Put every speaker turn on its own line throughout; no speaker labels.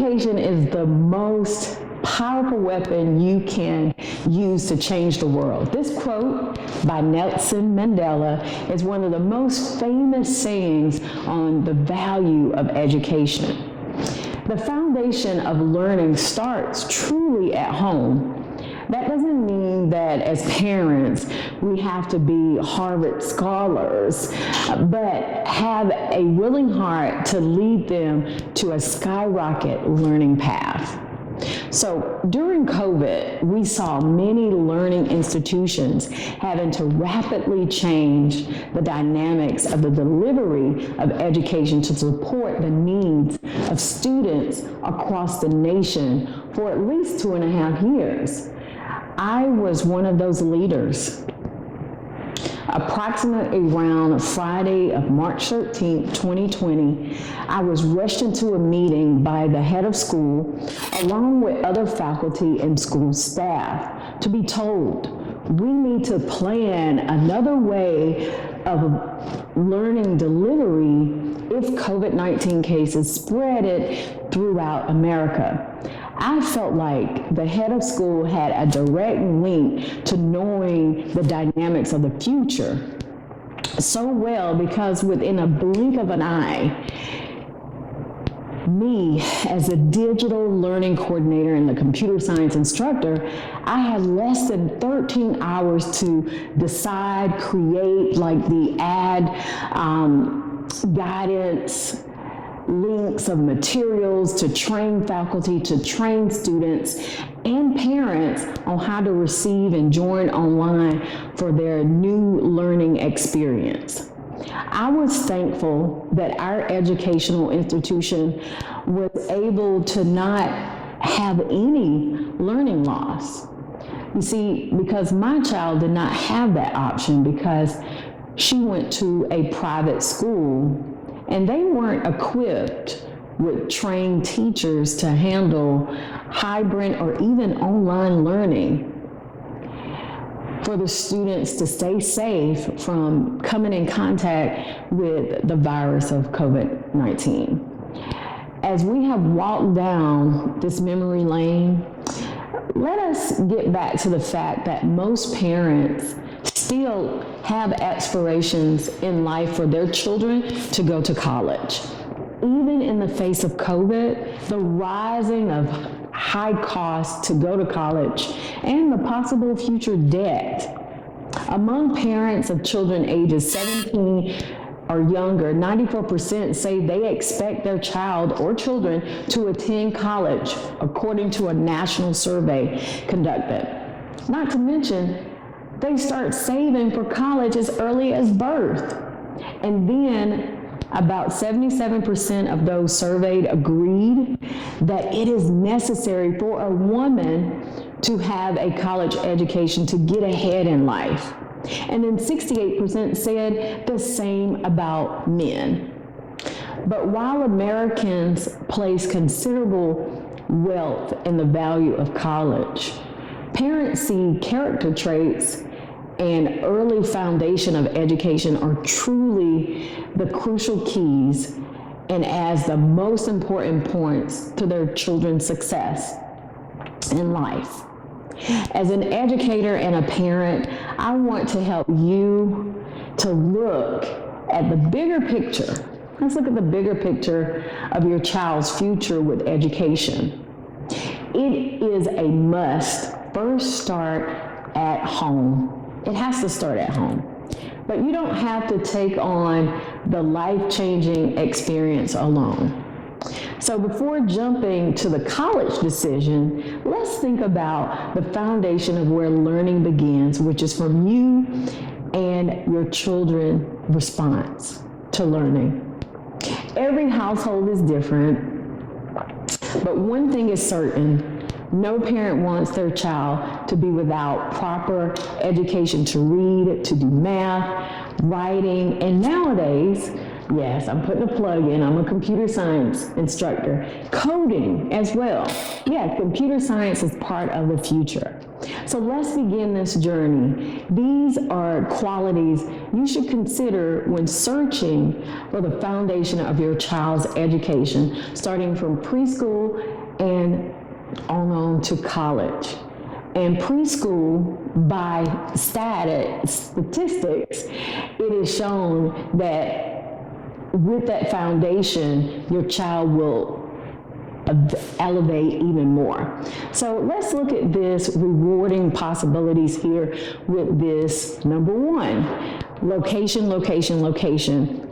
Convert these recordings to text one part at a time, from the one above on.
Education is the most powerful weapon you can use to change the world. This quote by Nelson Mandela is one of the most famous sayings on the value of education. The foundation of learning starts truly at home. That doesn't mean that as parents we have to be Harvard scholars, but have a willing heart to lead them to a skyrocket learning path. So during COVID, we saw many learning institutions having to rapidly change the dynamics of the delivery of education to support the needs of students across the nation for at least 2.5 years. I was one of those leaders. Approximately around Friday of March 13th, 2020, I was rushed into a meeting by the head of school along with other faculty and school staff to be told we need to plan another way of learning delivery if COVID-19 cases spread it throughout America. I felt like the head of school had a direct link to knowing the dynamics of the future so well, because within a blink of an eye, me as a digital learning coordinator and the computer science instructor, I had less than 13 hours to decide, create like the guidance, links of materials to train faculty, to train students and parents on how to receive and join online for their new learning experience. I was thankful that our educational institution was able to not have any learning loss. You see, because my child did not have that option because she went to a private school and they weren't equipped with trained teachers to handle hybrid or even online learning for the students to stay safe from coming in contact with the virus of COVID-19. As we have walked down this memory lane, let us get back to the fact that most parents still have aspirations in life for their children to go to college. Even in the face of COVID, the rising of high costs to go to college and the possible future debt. Among parents of children ages 17 or younger, 94% say they expect their child or children to attend college, according to a national survey conducted. Not to mention, they start saving for college as early as birth. And then about 77% of those surveyed agreed that it is necessary for a woman to have a college education to get ahead in life. And then 68% said the same about men. But while Americans place considerable wealth in the value of college, parents see character traits and early foundation of education are truly the crucial keys and as the most important points to their children's success in life. As an educator and a parent, I want to help you to look at the bigger picture. Let's look at the bigger picture of your child's future with education. It is a must first start at home. It has to start at home. But you don't have to take on the life-changing experience alone. So before jumping to the college decision, let's think about the foundation of where learning begins, which is from you and your children's response to learning. Every household is different, but one thing is certain. No parent wants their child to be without proper education to read, to do math, writing, and nowadays, yes, I'm putting a plug in, I'm a computer science instructor, coding as well. Yeah, computer science is part of the future. So let's begin this journey. These are qualities you should consider when searching for the foundation of your child's education, starting from preschool and on to college. And preschool, by statistics, it is shown that with that foundation, your child will elevate even more. So let's look at this rewarding possibilities here with this. Number one, location,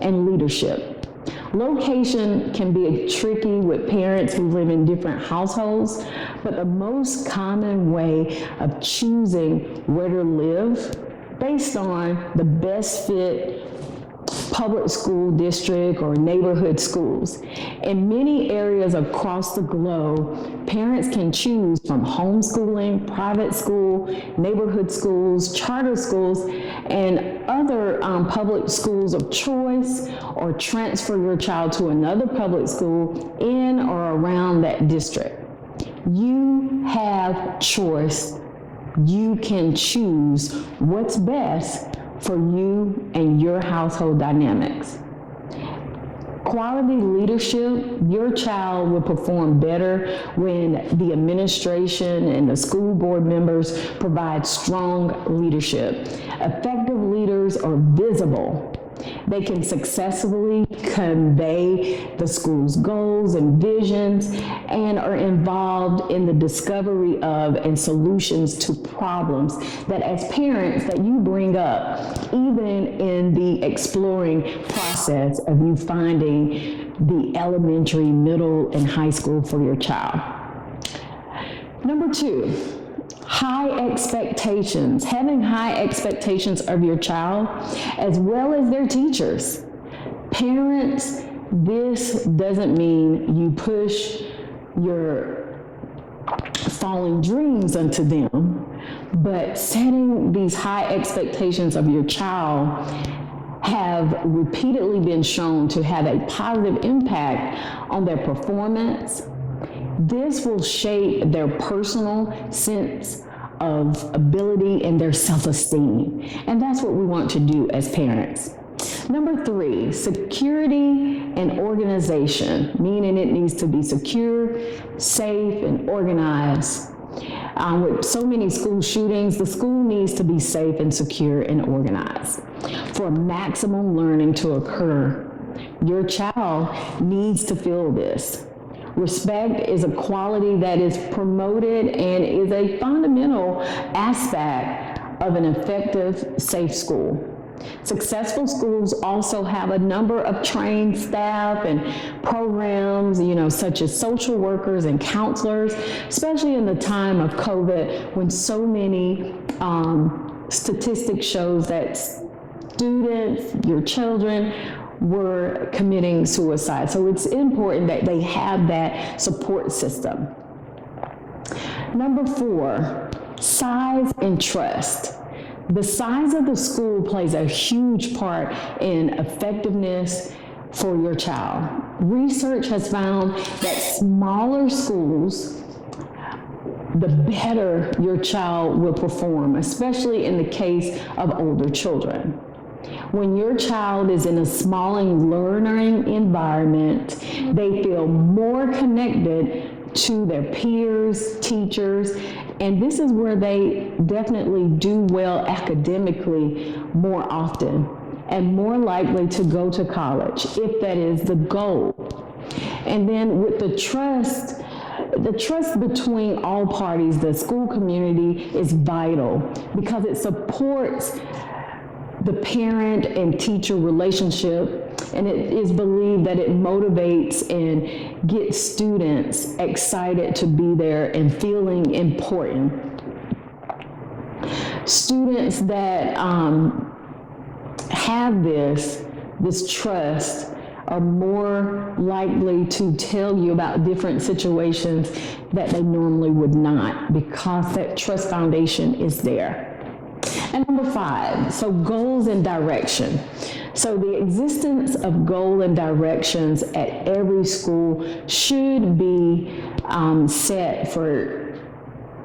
and leadership. Location can be tricky with parents who live in different households, but the most common way of choosing where to live based on the best fit public school district or neighborhood schools. In many areas across the globe, parents can choose from homeschooling, private school, neighborhood schools, charter schools, and other public schools of choice, or transfer your child to another public school in or around that district. You have choice. You can choose what's best for you and your household dynamics. Quality leadership, your child will perform better when the administration and the school board members provide strong leadership. Effective leaders are visible. They can successfully convey the school's goals and visions and are involved in the discovery of and solutions to problems that as parents that you bring up, even in the exploring process of you finding the elementary, middle, and high school for your child. Number two, high expectations, having high expectations of your child as well as their teachers. Parents, this doesn't mean you push your falling dreams onto them, but setting these high expectations of your child have repeatedly been shown to have a positive impact on their performance. This will shape their personal sense of ability and their self-esteem. And that's what we want to do as parents. Number three, security and organization, meaning it needs to be secure, safe, and organized. With so many school shootings, the school needs to be safe and secure and organized. For maximum learning to occur, your child needs to feel this. Respect is a quality that is promoted and is a fundamental aspect of an effective, safe school. Successful schools also have a number of trained staff and programs, such as social workers and counselors, especially in the time of COVID when so many statistics shows that students, your children, were committing suicide. So it's important that they have that support system. Number four, size and trust. The size of the school plays a huge part in effectiveness for your child. Research has found that smaller schools, the better your child will perform, especially in the case of older children. When your child is in a small and learning environment, they feel more connected to their peers, teachers, and this is where they definitely do well academically more often and more likely to go to college if that is the goal. And then with the trust between all parties, the school community is vital because it supports the parent and teacher relationship, and it is believed that it motivates and gets students excited to be there and feeling important. Students that have this trust are more likely to tell you about different situations that they normally would not, because that trust foundation is there. And number five, so goals and direction. So the existence of goal and directions at every school should be set for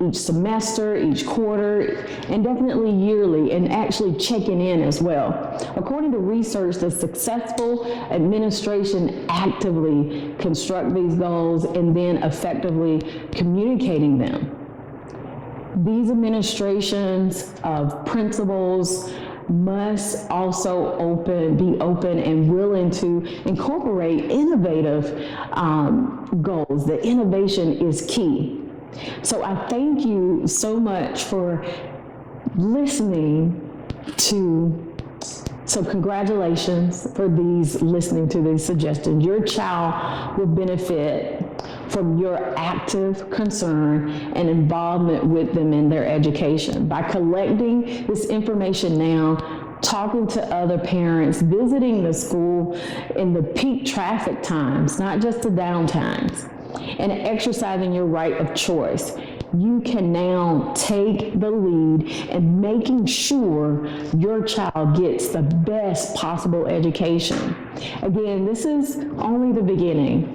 each semester, each quarter, and definitely yearly, and actually checking in as well. According to research, the successful administration actively construct these goals and then effectively communicating them. These administrations of principals must also be open and willing to incorporate innovative goals. The innovation is key. So I thank you so much for listening so congratulations for listening to these suggestions. Your child will benefit from your active concern and involvement with them in their education. By collecting this information now, talking to other parents, visiting the school in the peak traffic times, not just the down times, and exercising your right of choice, you can now take the lead in making sure your child gets the best possible education. Again, this is only the beginning.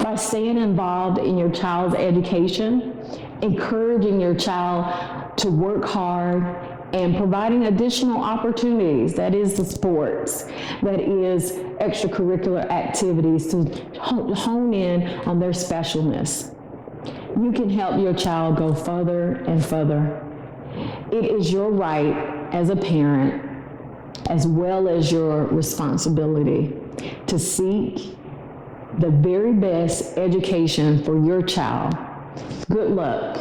By staying involved in your child's education, encouraging your child to work hard, and providing additional opportunities, that is the sports, that is extracurricular activities to hone in on their specialness, you can help your child go further and further. It is your right as a parent, as well as your responsibility, to seek the very best education for your child. Good luck.